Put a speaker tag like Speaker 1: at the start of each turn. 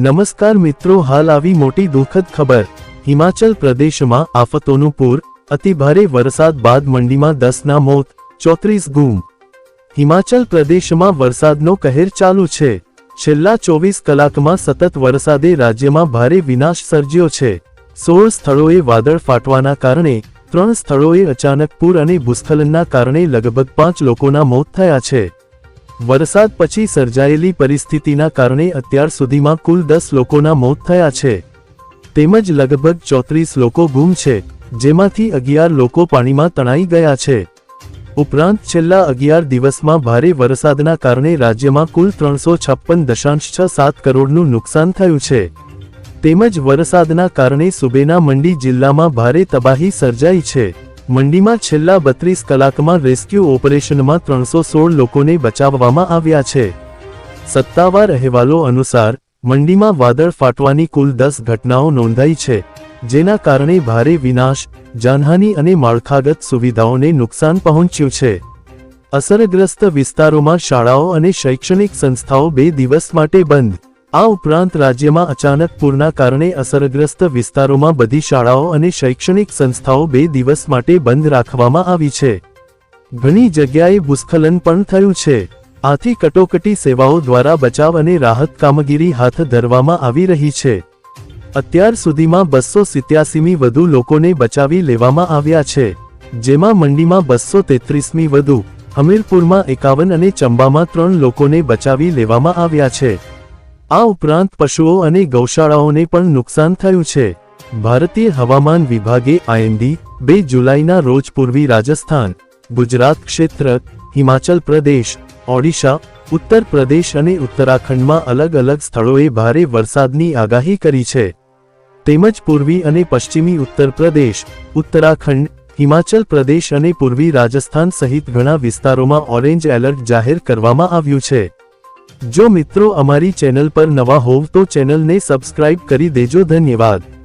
Speaker 1: નમસ્કાર મિત્રો, હાલ આવી મોટી દુઃખદ ખબર। હિમાચલ પ્રદેશમાં આફતોનું પૂર, અતિભારે વરસાદ બાદ મંડીમાં 10ના મોત, 34 ગુમ। હિમાચલ પ્રદેશમાં વરસાદનો કહેર ચાલુ છે। છેલ્લા 24 કલાકમાં સતત વરસાદે રાજ્યમાં ભારે વિનાશ સર્જ્યો છે। 16 સ્થળોએ વાદળ ફાટવાના કારણે, 3 સ્થળોએ અચાનક પૂર અને ભૂસ્ખલનના કારણે લગભગ 5 લોકોના મોત થયા છે। વરસાદ પછી સર્જાયેલી પરિસ્થિતિના કારણે અત્યાર સુધીમાં કુલ 10 લોકોના મોત થયા છે, તેમજ લગભગ 34 લોકો ગુમ છે, જેમાંથી 11 લોકો પાણીમાં તણાઈ ગયા છે। ઉપરાંત છેલ્લા 11 દિવસમાં ભારે વરસાદના કારણે રાજ્યમાં કુલ 356.67 કરોડનું નુકસાન થયું છે, તેમજ વરસાદના કારણે સુબેના મંડી જિલ્લામાં ભારે તબાહી સર્જાઈ છે। મંડીમાં છેલ્લા 32 કલાકમાં રેસ્ક્યુ ઓપરેશનમાં 316 લોકોને બચાવવામાં આવ્યા છે। સત્તાવાર અહેવાલો અનુસાર મંડીમાં વાદળ ફાટવાની કુલ 10 ઘટનાઓ નોંધાઈ છે, જેના કારણે ભારે વિનાશ, જાનહાનિ અને માળખાગત સુવિધાઓને નુકસાન પહોંચ્યું છે। અસરગ્રસ્ત વિસ્તારોમાં શાળાઓ અને શૈક્ષણિક સંસ્થાઓ 2 દિવસ માટે બંધ। આ ઉપરાંત રાજ્યમાં અચાનક પૂરના કારણે અસરગ્રસ્ત વિસ્તારોમાં બધી શાળાઓ અને શૈક્ષણિક સંસ્થાઓ 2 દિવસ માટે બંધ રાખવામાં આવી છે। ઘણી જગ્યાએ ભૂસ્ખલન પણ થયું છે, આથી કટોકટી સેવાઓ દ્વારા બચાવ અને રાહત કામગીરી હાથ ધરવામાં આવી રહી છે। અત્યાર સુધીમાં 287મી વધુ લોકોને બચાવી લેવામાં આવ્યા છે, જેમાં મંડીમાં 233મી વધુ, હમીરપુરમાં 51 અને ચંબામાં 3 લોકોને બચાવી લેવામાં આવ્યા છે। આ ઉપરાંત પશુઓ અને ગૌશાળાઓને પણ નુકસાન થયું છે। ભારતીય હવામાન વિભાગે IMD 2 જુલાઈના રોજ પૂર્વી રાજસ્થાન, ગુજરાત ક્ષેત્ર, હિમાચલ પ્રદેશ, ઓડિશા, ઉત્તર પ્રદેશ અને ઉત્તરાખંડમાં અલગ અલગ સ્થળોએ ભારે વરસાદની આગાહી કરી છે, તેમજ પૂર્વી અને પશ્ચિમી ઉત્તર પ્રદેશ, ઉત્તરાખંડ, હિમાચલ પ્રદેશ અને પૂર્વી રાજસ્થાન સહિત ઘણા વિસ્તારોમાં ઓરેન્જ એલર્ટ જાહેર કરવામાં આવ્યું છે। જો મિત્રો અમારી ચેનલ પર નવા હોવ તો ચેનલને સબસ્ક્રાઇબ કરી દેજો। ધન્યવાદ।